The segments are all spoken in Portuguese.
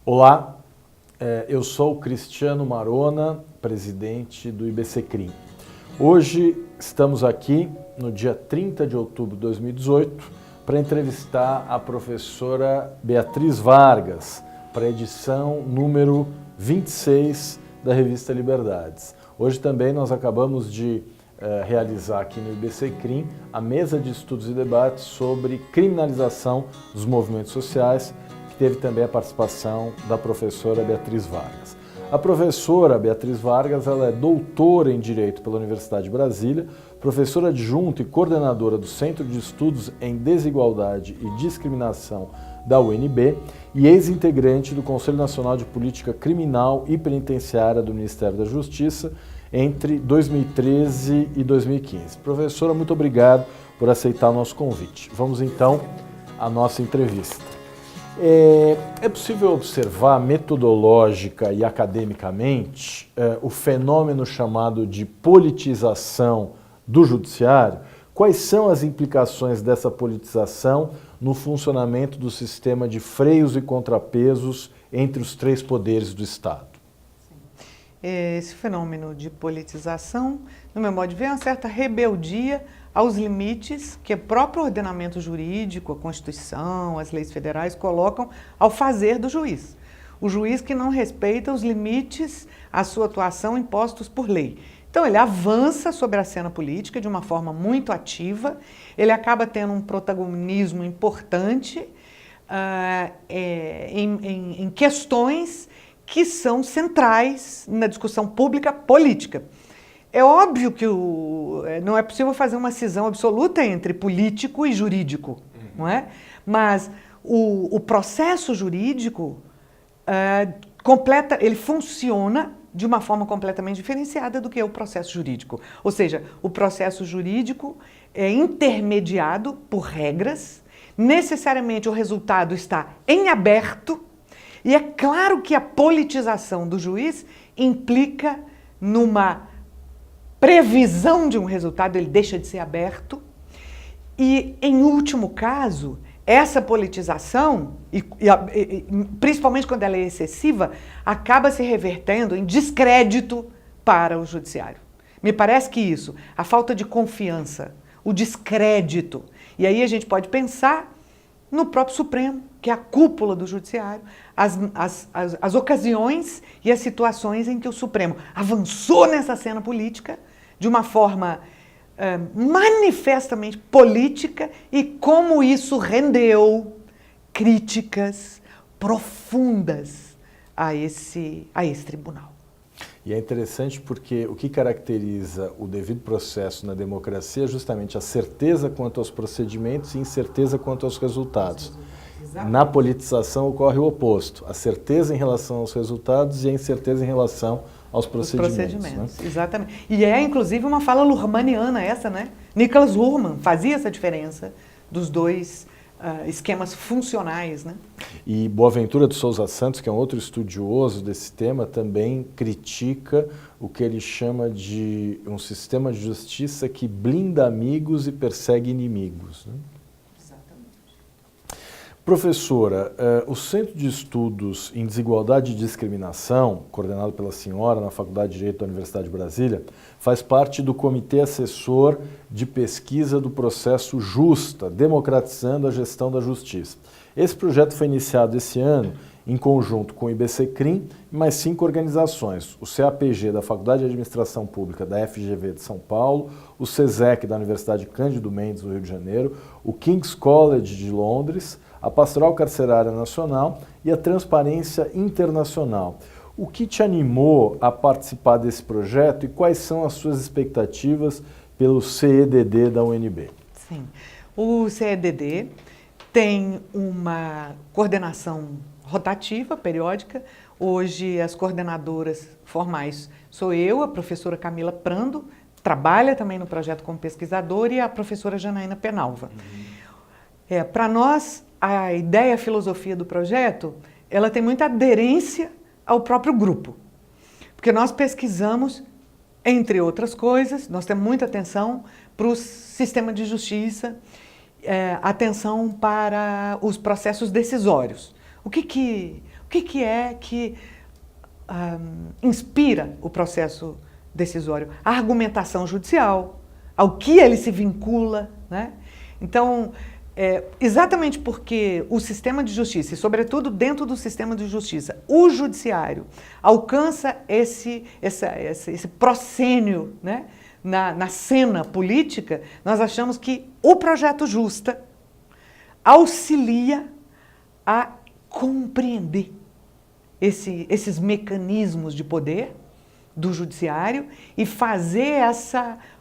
Olá, eu sou o Cristiano Marona, presidente do IBCCRIM. Hoje estamos aqui no dia 30 de outubro de 2018 para entrevistar a professora Beatriz Vargas para a edição número 26 da revista Liberdades. Hoje também nós acabamos de realizar aqui no IBCCRIM a mesa de estudos e debates sobre criminalização dos movimentos sociais, que teve também a participação da professora Beatriz Vargas. A professora Beatriz Vargas ela é doutora em Direito pela Universidade de Brasília, professora adjunta e coordenadora do Centro de Estudos em Desigualdade e Discriminação da UNB e ex-integrante do Conselho Nacional de Política Criminal e Penitenciária do Ministério da Justiça entre 2013 e 2015. Professora, muito obrigado por aceitar o nosso convite. Vamos então à nossa entrevista. É possível observar metodológica e academicamente o fenômeno chamado de politização do judiciário? Quais são as implicações dessa politização no funcionamento do sistema de freios e contrapesos entre os três poderes do Estado? Esse fenômeno de politização, no meu modo de ver, é uma certa rebeldia aos limites que o próprio ordenamento jurídico, a Constituição, as leis federais colocam ao fazer do juiz. O juiz que não respeita os limites à sua atuação impostos por lei. Então ele avança sobre a cena política de uma forma muito ativa, ele acaba tendo um protagonismo importante em questões que são centrais na discussão pública política. É óbvio que não é possível fazer uma cisão absoluta entre político e jurídico, não é? Mas o processo jurídico ele funciona de uma forma completamente diferenciada do que é o processo jurídico. Ou seja, o processo jurídico é intermediado por regras, necessariamente o resultado está em aberto, e é claro que a politização do juiz implica numa previsão de um resultado, ele deixa de ser aberto, e em último caso, essa politização, principalmente quando ela é excessiva, acaba se revertendo em descrédito para o judiciário. Me parece que isso, a falta de confiança, o descrédito, e aí a gente pode pensar no próprio Supremo, que é a cúpula do judiciário, as ocasiões e as situações em que o Supremo avançou nessa cena política de uma forma manifestamente política e como isso rendeu críticas profundas a esse tribunal. E é interessante porque o que caracteriza o devido processo na democracia é justamente a certeza quanto aos procedimentos e incerteza quanto aos resultados. Exatamente. Na politização ocorre o oposto, a certeza em relação aos resultados e a incerteza em relação aos procedimentos. Né? Exatamente. E é inclusive uma fala luhrmanniana essa, né? Niklas Luhmann fazia essa diferença dos dois esquemas funcionais, né? E Boaventura de Souza Santos, que é um outro estudioso desse tema, também critica o que ele chama de um sistema de justiça que blinda amigos e persegue inimigos. Né? Exatamente. Professora, o Centro de Estudos em Desigualdade e Discriminação, coordenado pela senhora na Faculdade de Direito da Universidade de Brasília, faz parte do Comitê Assessor de Pesquisa do Processo Justa, democratizando a gestão da justiça. Esse projeto foi iniciado esse ano em conjunto com o IBCCRIM e mais 5 organizações, o CAPG da Faculdade de Administração Pública da FGV de São Paulo, o CESEC da Universidade Cândido Mendes do Rio de Janeiro, o King's College de Londres, a Pastoral Carcerária Nacional e a Transparência Internacional. O que te animou a participar desse projeto e quais são as suas expectativas pelo CEDD da UNB? Sim, o CEDD tem uma coordenação rotativa, periódica. Hoje as coordenadoras formais sou eu, a professora Camila Prando, trabalha também no projeto como pesquisadora, e a professora Janaína Penalva. Para nós, a ideia, a filosofia do projeto, ela tem muita aderência ao próprio grupo. Porque nós pesquisamos, entre outras coisas, nós temos muita atenção para o sistema de justiça, atenção para os processos decisórios. que é que inspira o processo decisório? A argumentação judicial, ao que ele se vincula, né? Então, exatamente porque o sistema de justiça, e sobretudo dentro do sistema de justiça, o judiciário alcança esse proscênio, né, na cena política, nós achamos que o projeto Justa auxilia a compreender esses mecanismos de poder do judiciário e fazer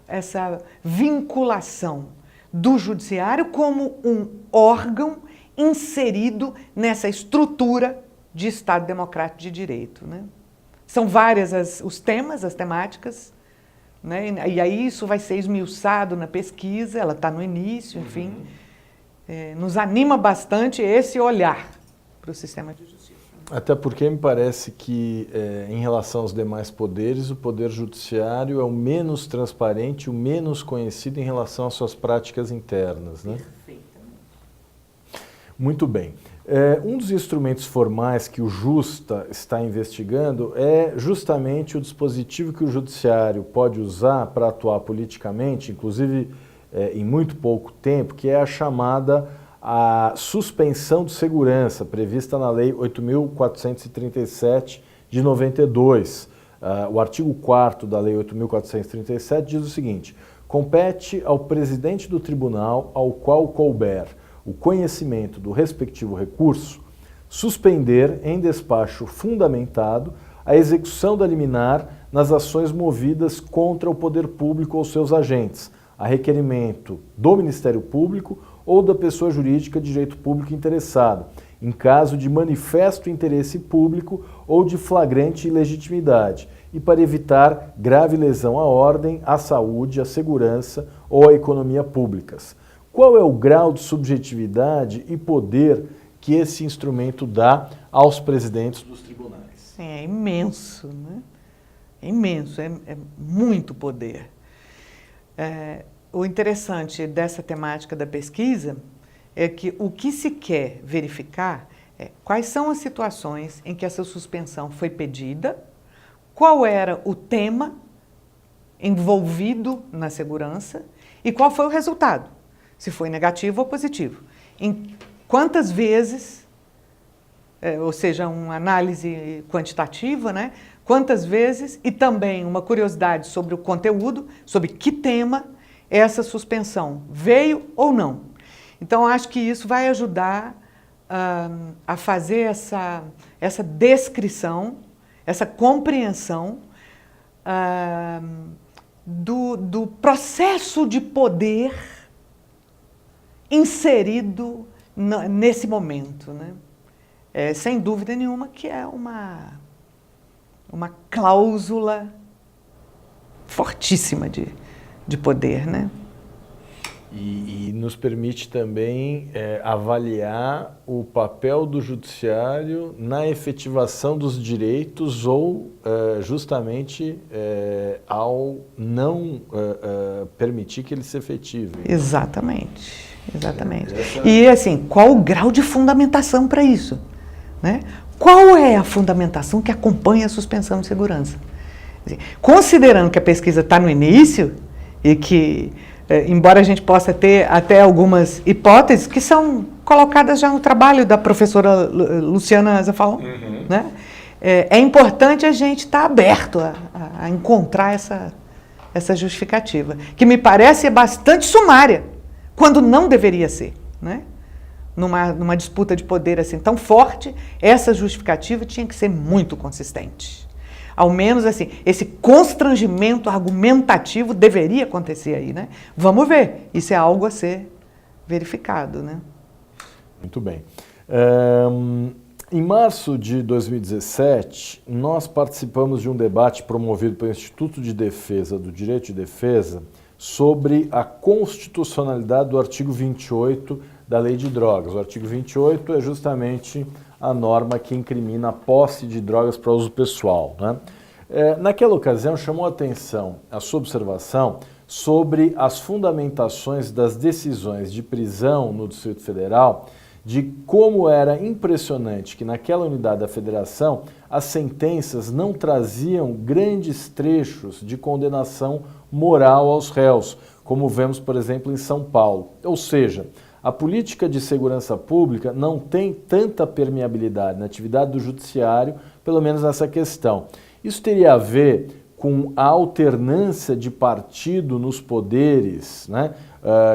essa vinculação do judiciário como um órgão inserido nessa estrutura de Estado Democrático de Direito, né? São várias os temas, as temáticas, né? E aí isso vai ser esmiuçado na pesquisa, ela está no início, enfim. Nos anima bastante esse olhar para o sistema de justiça. Até porque me parece que, em relação aos demais poderes, o poder judiciário é o menos transparente, o menos conhecido em relação às suas práticas internas, né? Perfeitamente. Muito bem. Um dos instrumentos formais que o Justa está investigando é justamente o dispositivo que o judiciário pode usar para atuar politicamente, inclusive em muito pouco tempo, que é a chamada a suspensão de segurança, prevista na Lei 8.437 de 92. O artigo 4º da Lei 8.437 diz o seguinte: compete ao presidente do tribunal ao qual couber o conhecimento do respectivo recurso, suspender em despacho fundamentado a execução da liminar nas ações movidas contra o poder público ou seus agentes, a requerimento do Ministério Público ou da pessoa jurídica de direito público interessada, em caso de manifesto interesse público ou de flagrante ilegitimidade, e para evitar grave lesão à ordem, à saúde, à segurança ou à economia públicas. Qual é o grau de subjetividade e poder que esse instrumento dá aos presidentes dos tribunais? Sim, é imenso, né? É imenso, é muito poder. O interessante dessa temática da pesquisa é que o que se quer verificar é quais são as situações em que essa suspensão foi pedida, qual era o tema envolvido na segurança e qual foi o resultado, se foi negativo ou positivo. Em quantas vezes, ou seja, uma análise quantitativa, né? Quantas vezes, e também uma curiosidade sobre o conteúdo, sobre que tema essa suspensão veio ou não. Então, acho que isso vai ajudar a fazer essa descrição, essa compreensão do processo de poder inserido nesse momento, né? Sem dúvida nenhuma que é uma cláusula fortíssima de poder, né? E nos permite também avaliar o papel do judiciário na efetivação dos direitos ou justamente ao não permitir que ele se efetive. Exatamente, exatamente. E assim, qual o grau de fundamentação para isso, né? Qual é a fundamentação que acompanha a suspensão de segurança? Considerando que a pesquisa está no início e que, embora a gente possa ter até algumas hipóteses que são colocadas já no trabalho da professora Luciana Zafalon, né? É importante a gente estar aberto a encontrar essa justificativa, que me parece bastante sumária, quando não deveria ser, né? Numa disputa de poder assim tão forte, essa justificativa tinha que ser muito consistente. Ao menos assim, esse constrangimento argumentativo deveria acontecer aí, né? Vamos ver, isso é algo a ser verificado, né? Muito bem. Em março de 2017, nós participamos de um debate promovido pelo Instituto de Defesa do Direito de Defesa sobre a constitucionalidade do artigo 28 da Lei de Drogas. O artigo 28 é justamente a norma que incrimina a posse de drogas para uso pessoal, né? Naquela ocasião, chamou a atenção a sua observação sobre as fundamentações das decisões de prisão no Distrito Federal de como era impressionante que naquela unidade da federação as sentenças não traziam grandes trechos de condenação moral aos réus, como vemos, por exemplo, em São Paulo. Ou seja, a política de segurança pública não tem tanta permeabilidade na atividade do judiciário, pelo menos nessa questão. Isso teria a ver com a alternância de partido nos poderes, né?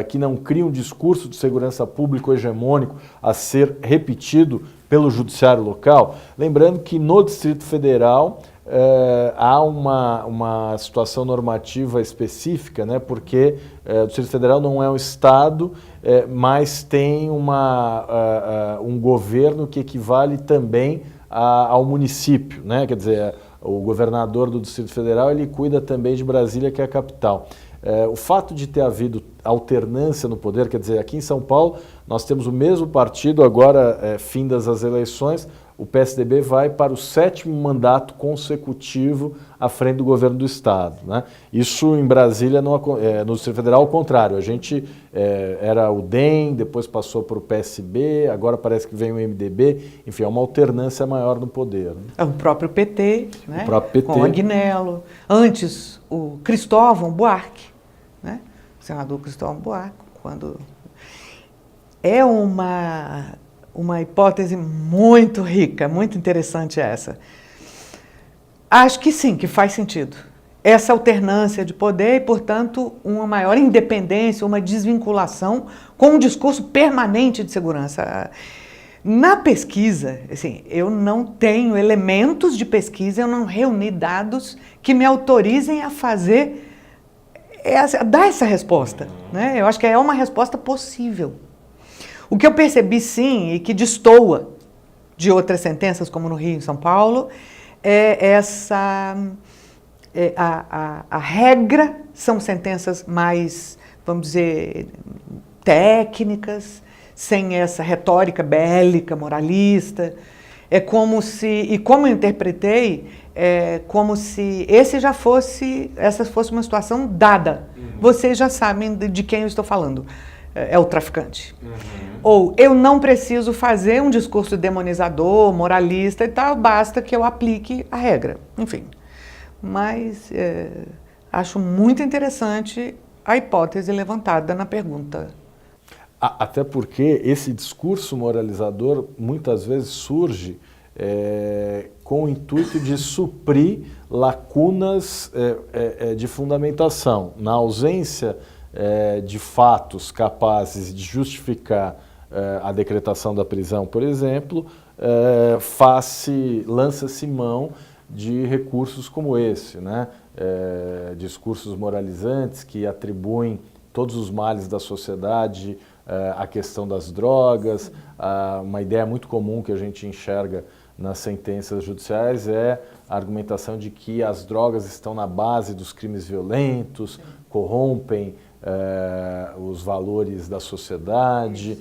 Que não cria um discurso de segurança pública hegemônico a ser repetido pelo judiciário local. Lembrando que no Distrito Federal há uma situação normativa específica, né? Porque o Distrito Federal não é um estado, mas tem um governo que equivale também ao município, né? Quer dizer, o governador do Distrito Federal ele cuida também de Brasília, que é a capital. O fato de ter havido alternância no poder, quer dizer, aqui em São Paulo nós temos o mesmo partido, agora findas as eleições, o PSDB vai para o 7º mandato consecutivo à frente do governo do Estado, né? Isso em Brasília, no Distrito Federal, ao contrário. A gente era o DEM, depois passou para o PSB, agora parece que vem o MDB, enfim, é uma alternância maior no poder, né? O próprio PT, né? O próprio PT. Com o Agnello, antes o Cristóvão Buarque, né? O senador Cristóvão Buarque, quando... É uma hipótese muito rica, muito interessante essa. Acho que sim, que faz sentido. Essa alternância de poder e, portanto, uma maior independência, uma desvinculação com um discurso permanente de segurança. Na pesquisa, assim, eu não tenho elementos de pesquisa, eu não reuni dados que me autorizem a dar essa resposta, né? Eu acho que é uma resposta possível. O que eu percebi, sim, e que destoa de outras sentenças, como no Rio e em São Paulo, a regra são sentenças mais, vamos dizer, técnicas, sem essa retórica bélica, moralista. É como se, e como eu interpretei, é como se essa fosse uma situação dada. Vocês já sabem de quem eu estou falando. É o traficante. Ou eu não preciso fazer um discurso demonizador, moralista e tal, basta que eu aplique a regra. Enfim, mas acho muito interessante a hipótese levantada na pergunta. Até porque esse discurso moralizador muitas vezes surge com o intuito de suprir lacunas de fundamentação. Na ausência de fatos capazes de justificar a decretação da prisão, por exemplo, lança-se mão de recursos como esse, né? Discursos moralizantes que atribuem todos os males da sociedade à questão das drogas. Uma ideia muito comum que a gente enxerga nas sentenças judiciais é a argumentação de que as drogas estão na base dos crimes violentos, corrompem os valores da sociedade,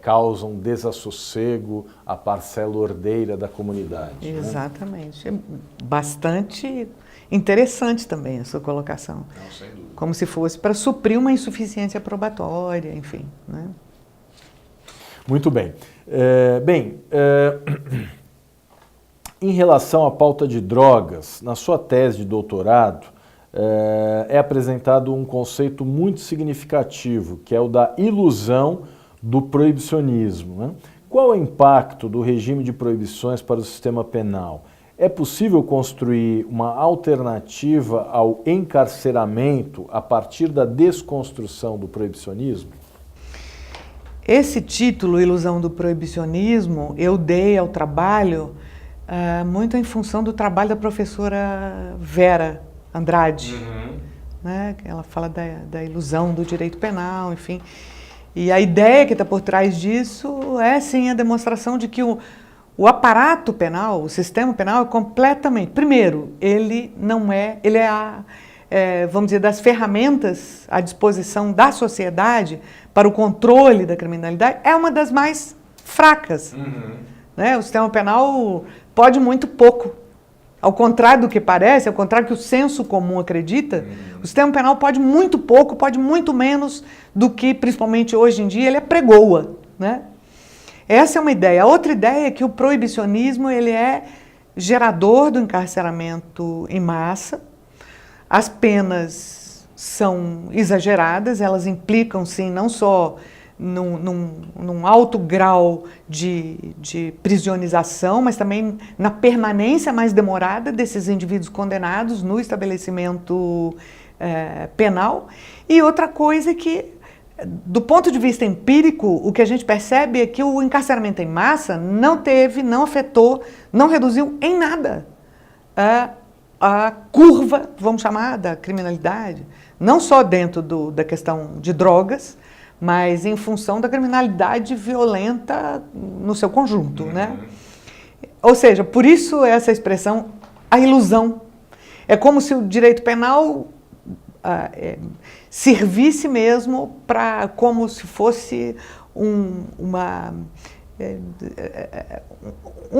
causam desassossego à parcela ordeira da comunidade. Exatamente. Né? É bastante interessante também a sua colocação. Não, sem dúvida. Como se fosse para suprir uma insuficiência probatória, enfim. Né? Muito bem. Em relação à pauta de drogas, na sua tese de doutorado, é apresentado um conceito muito significativo, que é o da ilusão do proibicionismo, né? Qual é o impacto do regime de proibições para o sistema penal? É possível construir uma alternativa ao encarceramento a partir da desconstrução do proibicionismo? Esse título, Ilusão do Proibicionismo, eu dei ao trabalho muito em função do trabalho da professora Vera Andrade, né? Ela fala da ilusão do direito penal, enfim. E a ideia que está por trás disso é, sim, a demonstração de que o aparato penal, o sistema penal é completamente... Primeiro, ele é vamos dizer, das ferramentas à disposição da sociedade para o controle da criminalidade, é uma das mais fracas. Né? O sistema penal pode muito pouco. Ao contrário do que parece, ao contrário do que o senso comum acredita, o sistema penal pode muito pouco, pode muito menos do que, principalmente hoje em dia, ele apregoa, né? Essa é uma ideia. A outra ideia é que o proibicionismo ele é gerador do encarceramento em massa. As penas são exageradas, elas implicam, sim, não só num alto grau de prisionização, mas também na permanência mais demorada desses indivíduos condenados no estabelecimento penal. E outra coisa é que, do ponto de vista empírico, o que a gente percebe é que o encarceramento em massa não afetou, não reduziu em nada a curva, vamos chamar, da criminalidade, não só dentro da questão de drogas, mas em função da criminalidade violenta no seu conjunto, né? Ou seja, por isso essa expressão, a ilusão. É como se o direito penal servisse mesmo como se fosse um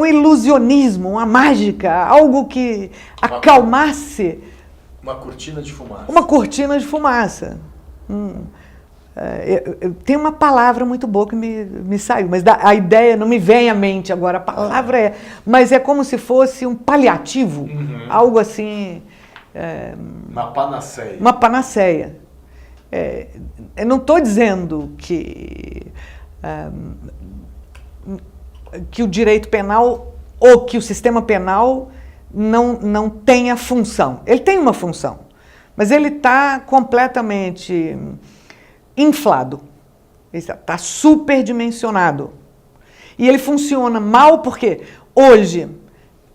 ilusionismo, uma mágica, algo que acalmasse... Uma cortina de fumaça. Uma cortina de fumaça. Tem uma palavra muito boa que me saiu, mas a ideia não me vem à mente agora, a palavra mas é como se fosse um paliativo, algo assim... uma panaceia. Uma panaceia. Eu não estou dizendo que o direito penal ou que o sistema penal não tenha função. Ele tem uma função, mas ele está completamente inflado, está superdimensionado. E ele funciona mal porque hoje,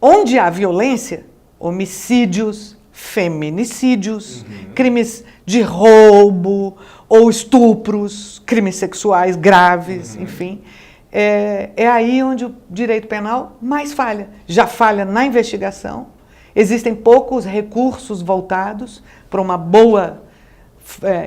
onde há violência, homicídios, feminicídios, crimes de roubo ou estupros, crimes sexuais graves, enfim, é aí onde o direito penal mais falha. Já falha na investigação, existem poucos recursos voltados para uma boa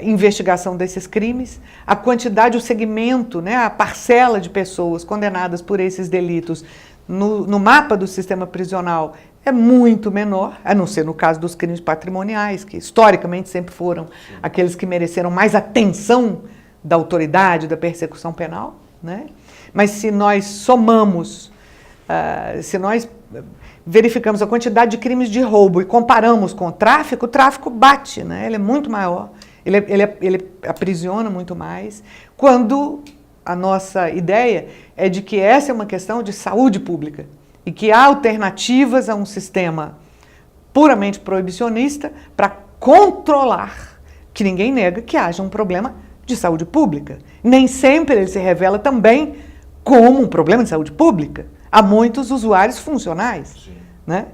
investigação desses crimes, a quantidade, o segmento, né, a parcela de pessoas condenadas por esses delitos no mapa do sistema prisional é muito menor, a não ser no caso dos crimes patrimoniais, que historicamente sempre foram aqueles que mereceram mais atenção da autoridade, da persecução penal, né? Mas se nós somamos, se nós verificamos a quantidade de crimes de roubo e comparamos com o tráfico bate, né? Ele é muito maior, ele aprisiona muito mais, quando a nossa ideia é de que essa é uma questão de saúde pública e que há alternativas a um sistema puramente proibicionista para controlar, que ninguém nega que haja um problema de saúde pública. Nem sempre ele se revela também como um problema de saúde pública. Há muitos usuários funcionais. Sim. Né?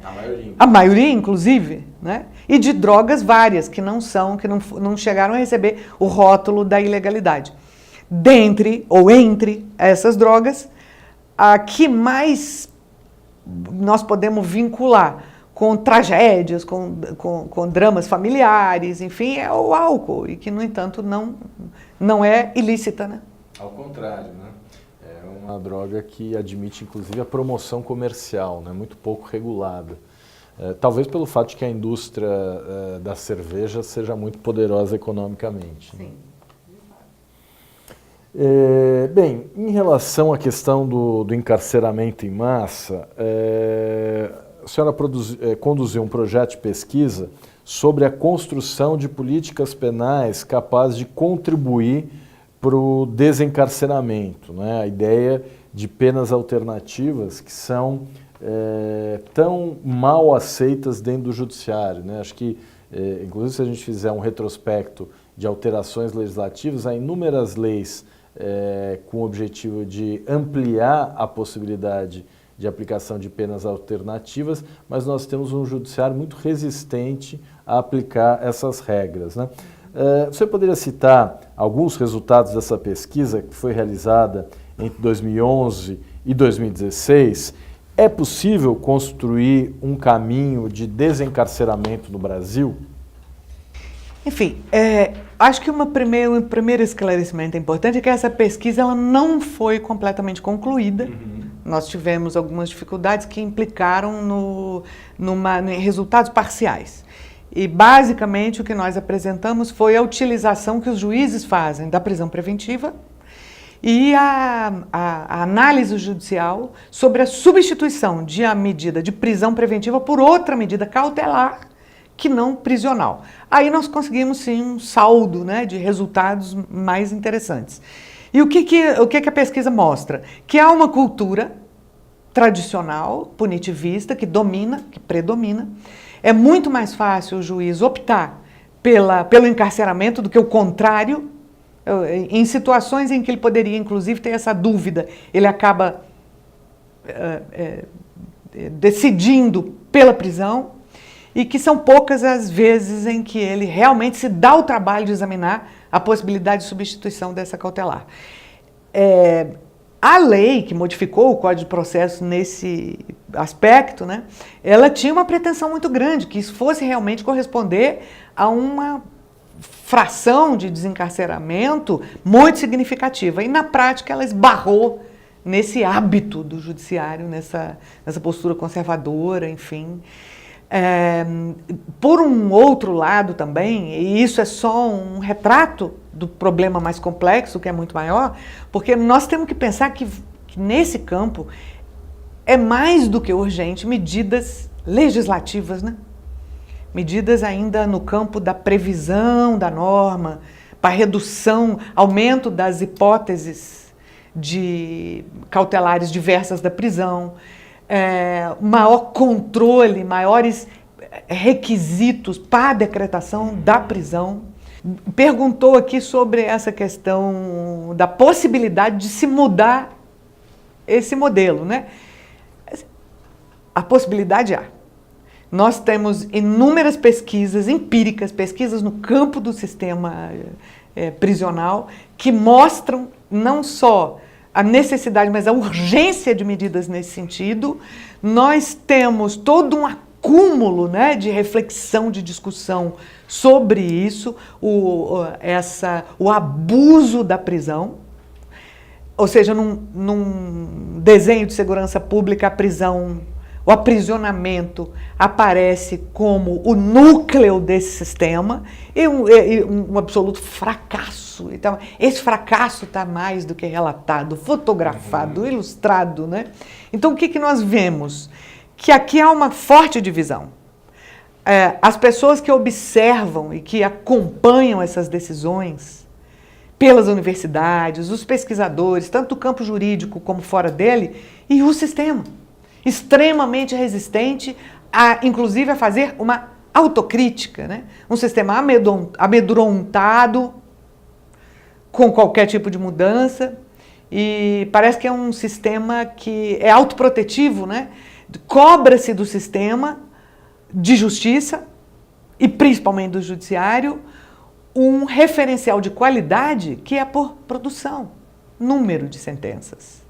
A maioria, inclusive, né? E de drogas várias que não chegaram a receber o rótulo da ilegalidade. Dentre ou entre essas drogas, a que mais nós podemos vincular com tragédias, com dramas familiares, enfim, é o álcool, e que, no entanto, não é ilícita, né? Ao contrário, né? É uma droga que admite, inclusive, a promoção comercial, né? Muito pouco regulada. Talvez pelo fato de que a indústria da cerveja seja muito poderosa economicamente. Sim. Né? Bem, em relação à questão do encarceramento em massa, a senhora conduziu um projeto de pesquisa sobre a construção de políticas penais capazes de contribuir para o desencarceramento, né? A ideia de penas alternativas que são tão mal aceitas dentro do judiciário, né? Acho que, inclusive, se a gente fizer um retrospecto de alterações legislativas, há inúmeras leis com o objetivo de ampliar a possibilidade de aplicação de penas alternativas, mas nós temos um judiciário muito resistente a aplicar essas regras, né? Você poderia citar alguns resultados dessa pesquisa que foi realizada entre 2011 e 2016? É possível construir um caminho de desencarceramento no Brasil? Enfim, acho que um primeiro esclarecimento importante é que essa pesquisa ela não foi completamente concluída. Nós tivemos algumas dificuldades que implicaram em resultados parciais. E, basicamente, o que nós apresentamos foi a utilização que os juízes fazem da prisão preventiva e a análise judicial sobre a substituição de a medida de prisão preventiva por outra medida cautelar que não prisional. Aí nós conseguimos sim um saldo, né, de resultados mais interessantes. E o que a pesquisa mostra? Que há uma cultura tradicional, punitivista, que predomina. É muito mais fácil o juiz optar pelo encarceramento do que o contrário. Em situações em que ele poderia, inclusive, ter essa dúvida, ele acaba decidindo pela prisão, e que são poucas as vezes em que ele realmente se dá o trabalho de examinar a possibilidade de substituição dessa cautelar. A lei que modificou o Código de Processo nesse aspecto, né, ela tinha uma pretensão muito grande, que isso fosse realmente corresponder a uma fração de desencarceramento muito significativa. E na prática ela esbarrou nesse hábito do judiciário, nessa postura conservadora, enfim. Por um outro lado também, e isso é só um retrato do problema mais complexo, que é muito maior, porque nós temos que pensar que nesse campo é mais do que urgente medidas legislativas, né? Medidas ainda no campo da previsão da norma, para redução, aumento das hipóteses de cautelares diversas da prisão, maior controle, maiores requisitos para a decretação da prisão. Perguntou aqui sobre essa questão da possibilidade de se mudar esse modelo, né? A possibilidade há. Nós temos inúmeras pesquisas empíricas, pesquisas no campo do sistema prisional, que mostram não só a necessidade, mas a urgência de medidas nesse sentido. Nós temos todo um acúmulo, né, de reflexão, de discussão sobre isso, o abuso da prisão. Ou seja, num desenho de segurança pública, a prisão, o aprisionamento aparece como o núcleo desse sistema e um absoluto fracasso. Então, esse fracasso está mais do que relatado, fotografado, ilustrado, né? Então, o que nós vemos? Que aqui há uma forte divisão. As pessoas que observam e que acompanham essas decisões pelas universidades, os pesquisadores, tanto do campo jurídico como fora dele, e o sistema, extremamente resistente, inclusive a fazer uma autocrítica, né? Um sistema amedrontado com qualquer tipo de mudança, e parece que é um sistema que é autoprotetivo, né? Cobra-se do sistema de justiça, e principalmente do judiciário, um referencial de qualidade que é por produção, número de sentenças,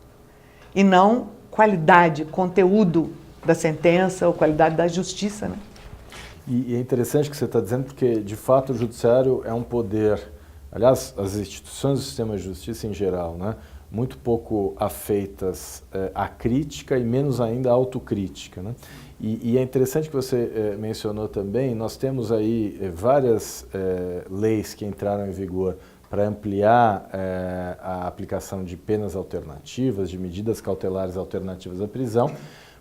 e não qualidade, conteúdo da sentença ou qualidade da justiça, né? E é interessante o que você está dizendo, porque, de fato, o judiciário é um poder, aliás, as instituições do sistema de justiça em geral, né, muito pouco afeitas à crítica e menos ainda à autocrítica, né? E é interessante que você mencionou também, nós temos aí várias leis que entraram em vigor para ampliar a aplicação de penas alternativas, de medidas cautelares alternativas à prisão,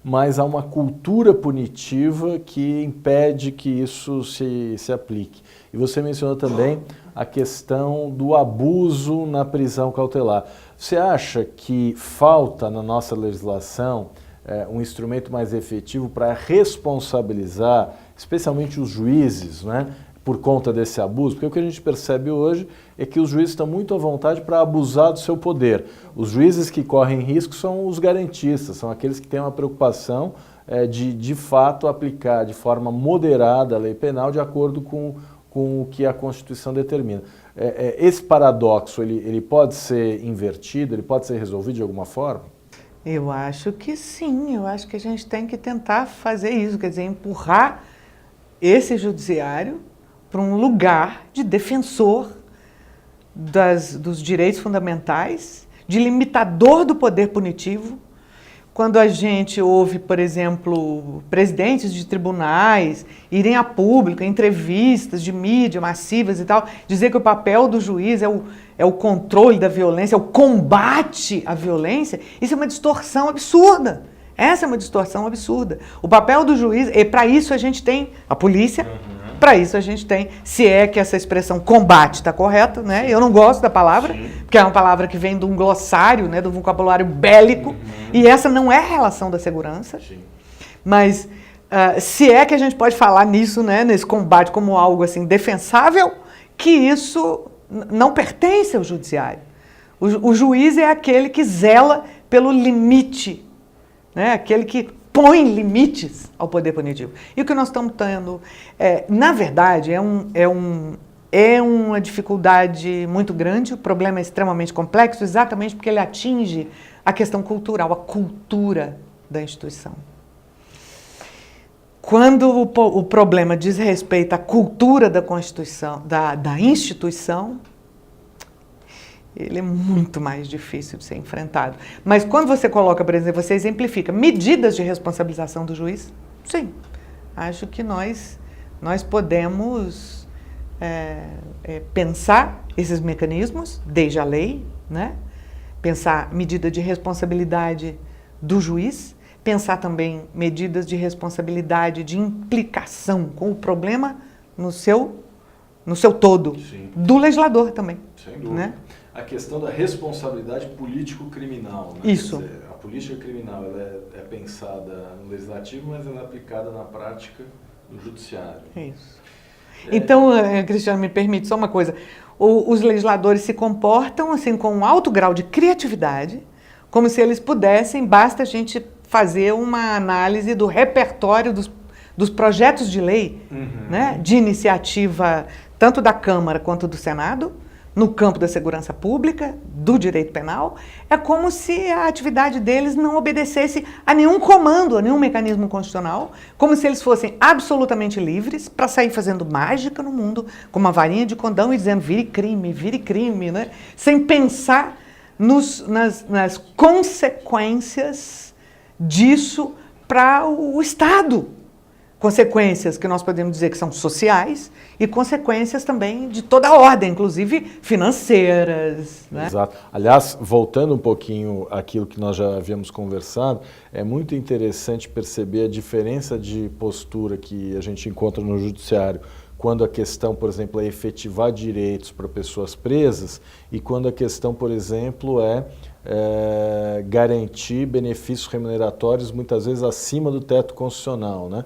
mas há uma cultura punitiva que impede que isso se aplique. E você mencionou também a questão do abuso na prisão cautelar. Você acha que falta na nossa legislação um instrumento mais efetivo para responsabilizar, especialmente os juízes, né, por conta desse abuso? Porque o que a gente percebe hoje é que os juízes estão muito à vontade para abusar do seu poder. Os juízes que correm risco são os garantistas, são aqueles que têm uma preocupação de fato aplicar de forma moderada a lei penal de acordo com o que a Constituição determina. Esse paradoxo, ele pode ser invertido, ele pode ser resolvido de alguma forma? Eu acho que sim, eu acho que a gente tem que tentar fazer isso, quer dizer, empurrar esse judiciário para um lugar de defensor dos direitos fundamentais, de limitador do poder punitivo, quando a gente ouve, por exemplo, presidentes de tribunais irem a público, em entrevistas de mídia massivas e tal, dizer que o papel do juiz é o controle da violência, é o combate à violência, isso é uma distorção absurda. Essa é uma distorção absurda. O papel do juiz, e para isso a gente tem a polícia, para isso a gente tem, se é que essa expressão combate está correta, né? Eu não gosto da palavra, porque é uma palavra que vem de um glossário, né, do vocabulário bélico, e essa não é a relação da segurança. Sim. Mas se é que a gente pode falar nisso, né, nesse combate como algo assim defensável, que isso não pertence ao judiciário. O juiz é aquele que zela pelo limite, né, aquele que põe limites ao poder punitivo. E o que nós estamos tendo, na verdade, é uma dificuldade muito grande, o problema é extremamente complexo, exatamente porque ele atinge a questão cultural, a cultura da instituição. Quando o problema diz respeito à cultura da Constituição, da instituição, ele é muito mais difícil de ser enfrentado. Mas quando você coloca, por exemplo, você exemplifica medidas de responsabilização do juiz, sim, acho que nós podemos pensar esses mecanismos, desde a lei, né? Pensar medida de responsabilidade do juiz, pensar também medidas de responsabilidade de implicação com o problema no seu todo, sim, do legislador também. Sem dúvida. Né? A questão da responsabilidade político-criminal. Né? Isso. Quer dizer, a política criminal ela é pensada no legislativo, mas ela é aplicada na prática no judiciário. Isso. Então, Cristiano, me permite só uma coisa. Os legisladores se comportam assim com um alto grau de criatividade, como se eles pudessem, basta a gente fazer uma análise do repertório dos projetos de lei, né, de iniciativa tanto da Câmara quanto do Senado, no campo da segurança pública, do direito penal, é como se a atividade deles não obedecesse a nenhum comando, a nenhum mecanismo constitucional, como se eles fossem absolutamente livres para sair fazendo mágica no mundo, com uma varinha de condão e dizendo vire crime, né? Sem pensar nas consequências disso para o Estado. Consequências que nós podemos dizer que são sociais e consequências também de toda a ordem, inclusive financeiras. Né? Exato. Aliás, voltando um pouquinho àquilo que nós já havíamos conversado, é muito interessante perceber a diferença de postura que a gente encontra no judiciário quando a questão, por exemplo, é efetivar direitos para pessoas presas e quando a questão, por exemplo, é garantir benefícios remuneratórios muitas vezes acima do teto constitucional, né?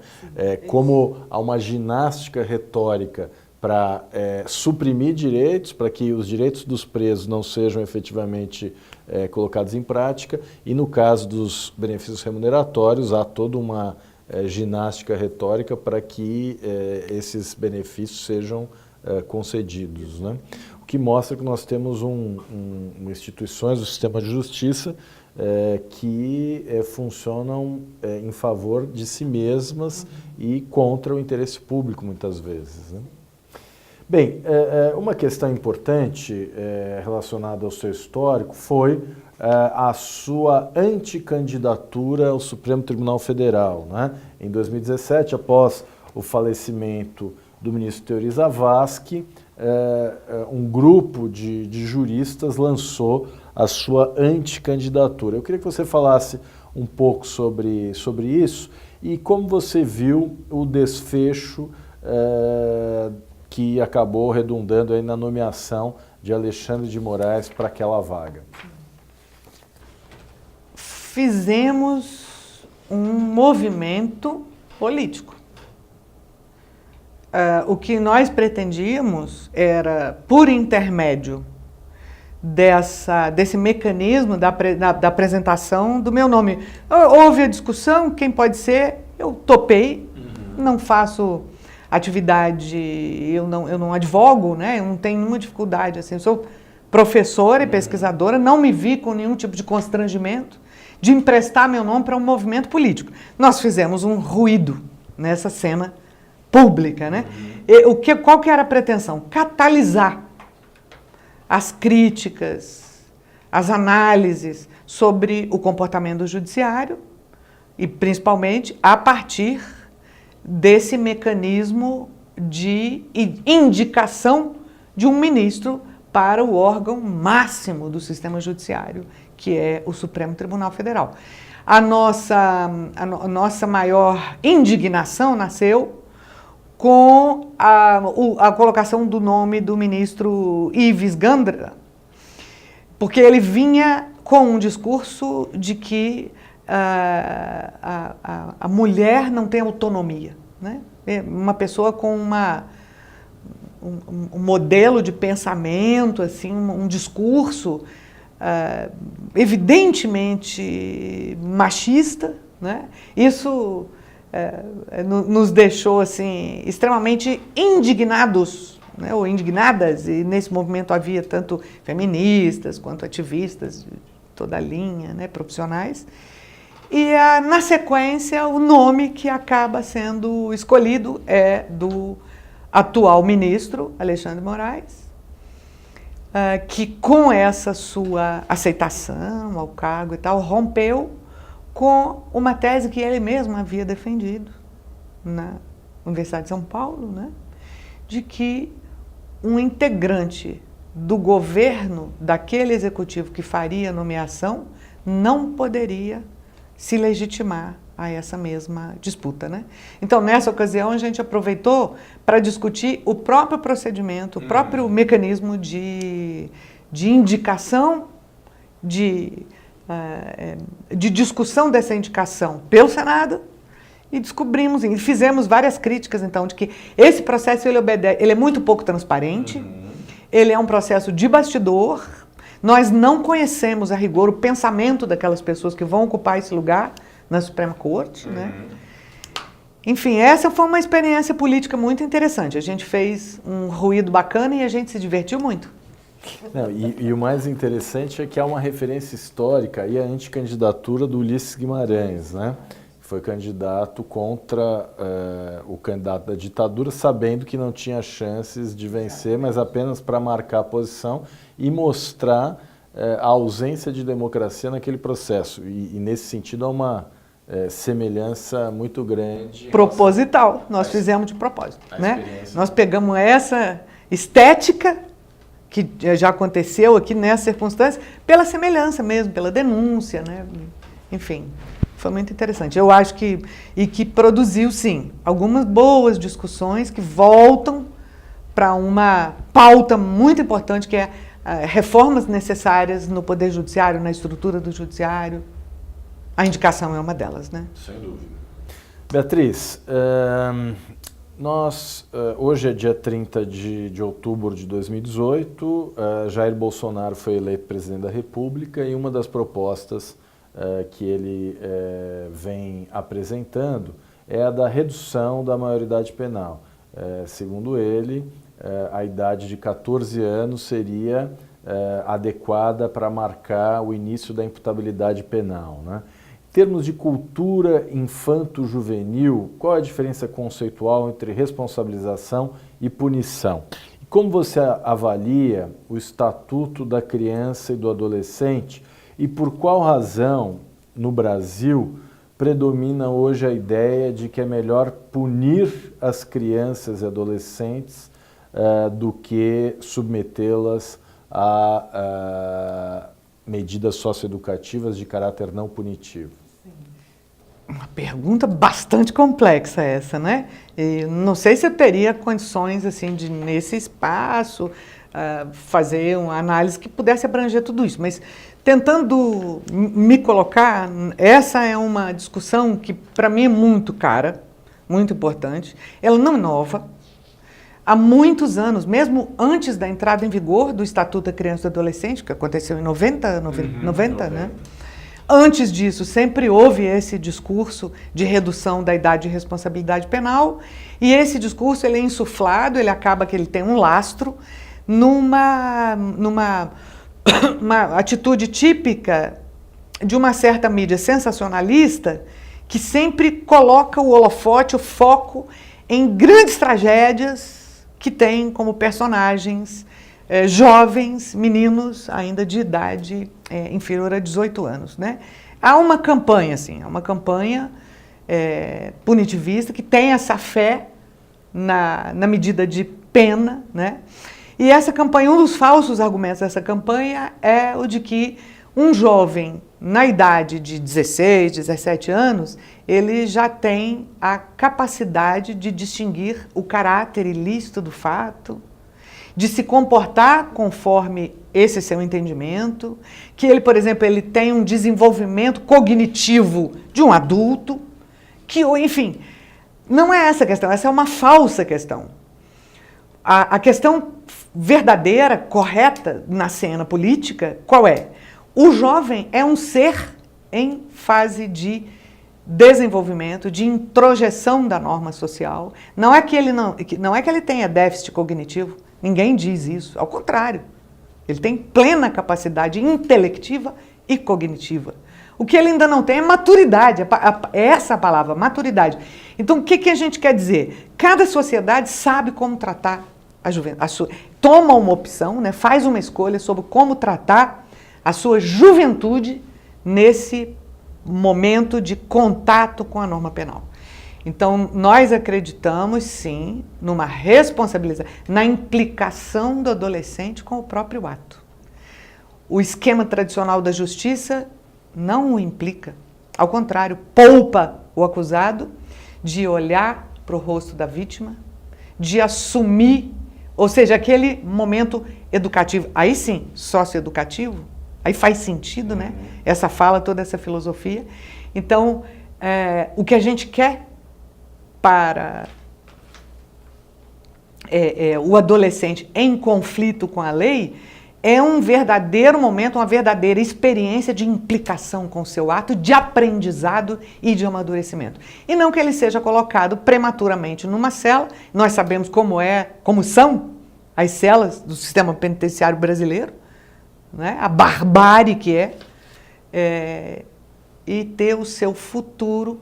Como há uma ginástica retórica para suprimir direitos, para que os direitos dos presos não sejam efetivamente colocados em prática, e no caso dos benefícios remuneratórios há toda uma ginástica retórica para que esses benefícios sejam concedidos, né? O que mostra que nós temos instituições do sistema de justiça que funcionam em favor de si mesmas e contra o interesse público, muitas vezes, né? Bem, uma questão importante relacionada ao seu histórico foi a sua anticandidatura ao Supremo Tribunal Federal, né? Em 2017, após o falecimento do ministro Teori Zavascki, um grupo de juristas lançou a sua anticandidatura. Eu queria que você falasse um pouco sobre isso e como você viu o desfecho que acabou redundando aí na nomeação de Alexandre de Moraes para aquela vaga. Fizemos um movimento político. O que nós pretendíamos era, por intermédio desse mecanismo da apresentação do meu nome. Houve a discussão, quem pode ser, eu topei, não faço atividade, eu não advogo, né? Eu não tenho nenhuma dificuldade, assim, eu sou professora e pesquisadora, não me vi com nenhum tipo de constrangimento de emprestar meu nome para um movimento político. Nós fizemos um ruído nessa cena pública, né? Qual que era a pretensão? Catalisar as críticas, as análises sobre o comportamento do judiciário e, principalmente, a partir desse mecanismo de indicação de um ministro para o órgão máximo do sistema judiciário, que é o Supremo Tribunal Federal. A nossa maior indignação nasceu com a colocação do nome do ministro Ives Gandra, porque ele vinha com um discurso de que a mulher não tem autonomia, né? Uma pessoa com um modelo de pensamento, assim, um discurso evidentemente machista, né? Isso nos deixou assim, extremamente indignados, né? Ou indignadas, e nesse movimento havia tanto feministas quanto ativistas de toda a linha, né? Profissionais. E, na sequência, o nome que acaba sendo escolhido é do atual ministro, Alexandre de Moraes, que com essa sua aceitação ao cargo e tal, rompeu com uma tese que ele mesmo havia defendido na Universidade de São Paulo, né? De que um integrante do governo daquele executivo que faria a nomeação não poderia se legitimar a essa mesma disputa, né? Então, nessa ocasião, a gente aproveitou para discutir o próprio procedimento, o próprio mecanismo de indicação, de discussão dessa indicação pelo Senado, e descobrimos, e fizemos várias críticas, então, de que esse processo ele é muito pouco transparente, ele é um processo de bastidor, nós não conhecemos a rigor o pensamento daquelas pessoas que vão ocupar esse lugar na Suprema Corte, né? Enfim, essa foi uma experiência política muito interessante. A gente fez um ruído bacana e a gente se divertiu muito. Não, e o mais interessante é que há uma referência histórica aí à anticandidatura do Ulisses Guimarães, né? Foi candidato contra o candidato da ditadura, sabendo que não tinha chances de vencer, mas apenas para marcar a posição e mostrar a ausência de democracia naquele processo. E nesse sentido há uma semelhança muito grande. Proposital, nós fizemos de propósito, né? Nós pegamos essa estética que já aconteceu aqui nessa circunstância, pela semelhança mesmo, pela denúncia, né? Enfim, foi muito interessante. Eu acho que produziu, sim, algumas boas discussões que voltam para uma pauta muito importante, que é reformas necessárias no Poder Judiciário, na estrutura do Judiciário. A indicação é uma delas, né? Sem dúvida. Beatriz, hoje é dia 30 de outubro de 2018, Jair Bolsonaro foi eleito presidente da República e uma das propostas que ele vem apresentando é a da redução da maioridade penal. Segundo ele, a idade de 14 anos seria adequada para marcar o início da imputabilidade penal, né? Em termos de cultura infanto-juvenil, qual é a diferença conceitual entre responsabilização e punição? E como você avalia o Estatuto da Criança e do Adolescente e por qual razão, no Brasil, predomina hoje a ideia de que é melhor punir as crianças e adolescentes do que submetê-las a medidas socioeducativas de caráter não punitivo? Uma pergunta bastante complexa essa, né? E não sei se eu teria condições, assim, de, nesse espaço, fazer uma análise que pudesse abranger tudo isso, mas tentando me colocar, essa é uma discussão que, para mim, é muito cara, muito importante. Ela não é nova. Há muitos anos, mesmo antes da entrada em vigor do Estatuto da Criança e do Adolescente, que aconteceu em 90, né? Antes disso, sempre houve esse discurso de redução da idade de responsabilidade penal, e esse discurso ele é insuflado, ele acaba que ele tem um lastro numa uma atitude típica de uma certa mídia sensacionalista que sempre coloca o holofote, o foco em grandes tragédias que têm como personagens jovens, meninos ainda de idade inferior a 18 anos, né? Há uma campanha, assim, punitivista que tem essa fé na medida de pena, né? E essa campanha, um dos falsos argumentos dessa campanha é o de que um jovem na idade de 16, 17 anos, ele já tem a capacidade de distinguir o caráter ilícito do fato, de se comportar conforme esse seu entendimento, que ele, por exemplo, ele tem um desenvolvimento cognitivo de um adulto, que, enfim, não é essa a questão, essa é uma falsa questão. A questão verdadeira, correta na cena política, qual é? O jovem é um ser em fase de desenvolvimento, de introjeção da norma social. Não é que ele tenha déficit cognitivo, ninguém diz isso, ao contrário. Ele tem plena capacidade intelectiva e cognitiva. O que ele ainda não tem é maturidade, é essa a palavra, maturidade. Então, o que a gente quer dizer? Cada sociedade sabe como tratar a juventude, toma uma opção, né, faz uma escolha sobre como tratar a sua juventude nesse momento de contato com a norma penal. Então, nós acreditamos, sim, numa responsabilização, na implicação do adolescente com o próprio ato. O esquema tradicional da justiça não o implica. Ao contrário, poupa o acusado de olhar para o rosto da vítima, de assumir, ou seja, aquele momento educativo, aí sim, socioeducativo, aí faz sentido, né? Essa fala, toda essa filosofia. Então, o que a gente quer para o adolescente em conflito com a lei é um verdadeiro momento, uma verdadeira experiência de implicação com o seu ato, de aprendizado e de amadurecimento. E não que ele seja colocado prematuramente numa cela. Nós sabemos como são as celas do sistema penitenciário brasileiro, né? A barbárie que e ter o seu futuro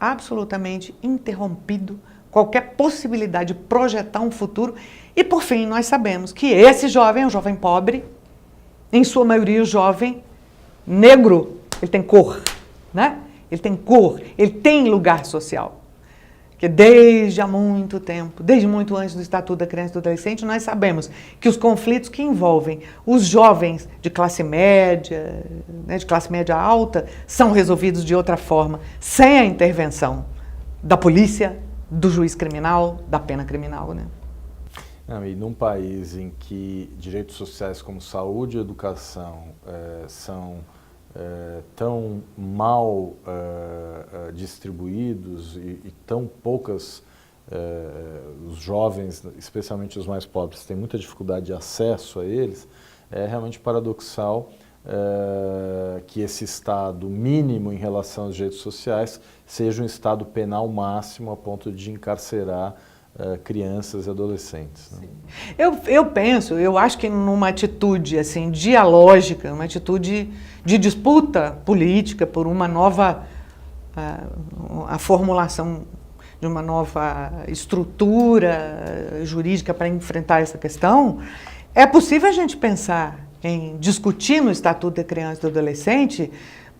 absolutamente interrompido, qualquer possibilidade de projetar um futuro. E, por fim, nós sabemos que esse jovem é um jovem pobre, em sua maioria o jovem negro, ele tem cor, né? Ele tem cor, ele tem lugar social. Porque desde há muito tempo, desde muito antes do Estatuto da Criança e do Adolescente, nós sabemos que os conflitos que envolvem os jovens de classe média, né, de classe média alta, são resolvidos de outra forma, sem a intervenção da polícia, do juiz criminal, da pena criminal, né? Não, e num país em que direitos sociais como saúde e educação são tão mal distribuídos e tão poucas, os jovens, especialmente os mais pobres, têm muita dificuldade de acesso a eles, é realmente paradoxal que esse Estado mínimo em relação aos direitos sociais seja um Estado penal máximo a ponto de encarcerar crianças e adolescentes. Né? Eu acho que numa atitude assim, dialógica, uma atitude de disputa política por uma nova, a formulação de uma nova estrutura jurídica para enfrentar essa questão, é possível a gente pensar em discutir no Estatuto da Criança e do Adolescente,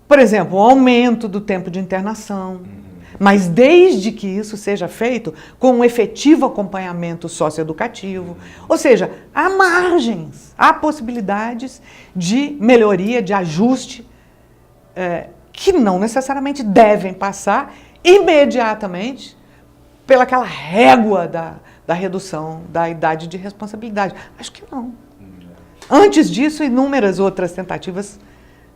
por exemplo, o aumento do tempo de internação, mas desde que isso seja feito com um efetivo acompanhamento socioeducativo, ou seja, há margens, há possibilidades de melhoria, de ajuste, que não necessariamente devem passar imediatamente pelaquela régua da redução da idade de responsabilidade. Acho que não. Antes disso, inúmeras outras tentativas,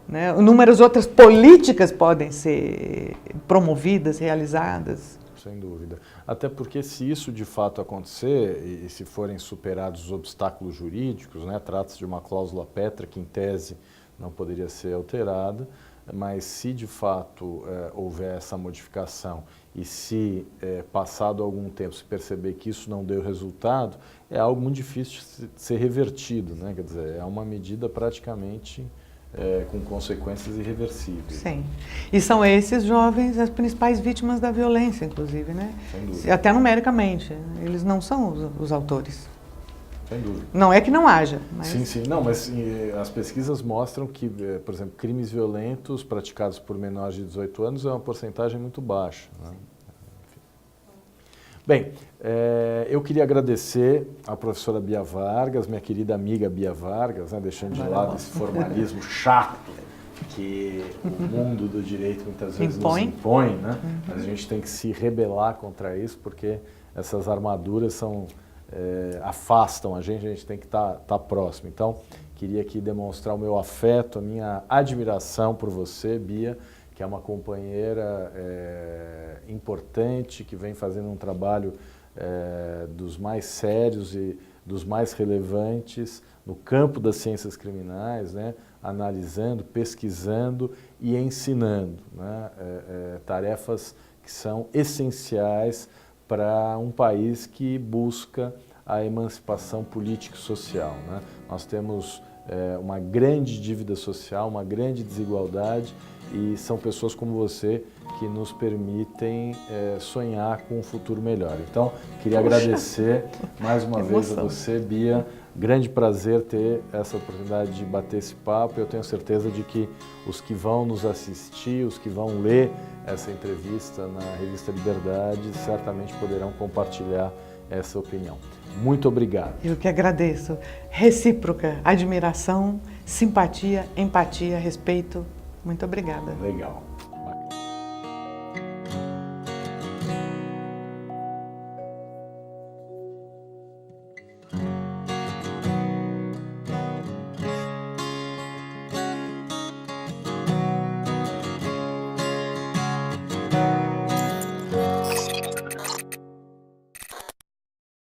né, inúmeras outras políticas podem ser promovidas, realizadas. Sem dúvida. Até porque se isso de fato acontecer e se forem superados os obstáculos jurídicos, né, trata-se de uma cláusula pétrea que em tese não poderia ser alterada, mas se de fato houver essa modificação e se passado algum tempo se perceber que isso não deu resultado, é algo muito difícil de ser revertido, né? Quer dizer, é uma medida praticamente com consequências irreversíveis. Sim. E são esses jovens as principais vítimas da violência, inclusive, né? Sem dúvida. Até numericamente. Eles não são os autores. Sem dúvida. Não é que não haja. Mas... Sim, sim. Não, mas as pesquisas mostram que, por exemplo, crimes violentos praticados por menores de 18 anos é uma porcentagem muito baixa, né? Bem, eu queria agradecer à professora Bia Vargas, minha querida amiga Bia Vargas, né, deixando de lado esse formalismo chato que o mundo do direito muitas vezes nos impõe, né? Mas a gente tem que se rebelar contra isso, porque essas armaduras afastam a gente tem que estar próximo. Então, queria aqui demonstrar o meu afeto, a minha admiração por você, Bia, que é uma companheira importante, que vem fazendo um trabalho dos mais sérios e dos mais relevantes no campo das ciências criminais, né? Analisando, pesquisando e ensinando, né? Tarefas que são essenciais para um país que busca a emancipação política e social, né? Nós temos uma grande dívida social, uma grande desigualdade, e são pessoas como você que nos permitem sonhar com um futuro melhor. Então, queria agradecer mais uma vez a você, Bia. Grande prazer ter essa oportunidade de bater esse papo. Eu tenho certeza de que os que vão nos assistir, os que vão ler essa entrevista na revista Liberdade, certamente poderão compartilhar essa opinião. Muito obrigado. Eu que agradeço. Recíproca, admiração, simpatia, empatia, respeito. Muito obrigada. Legal.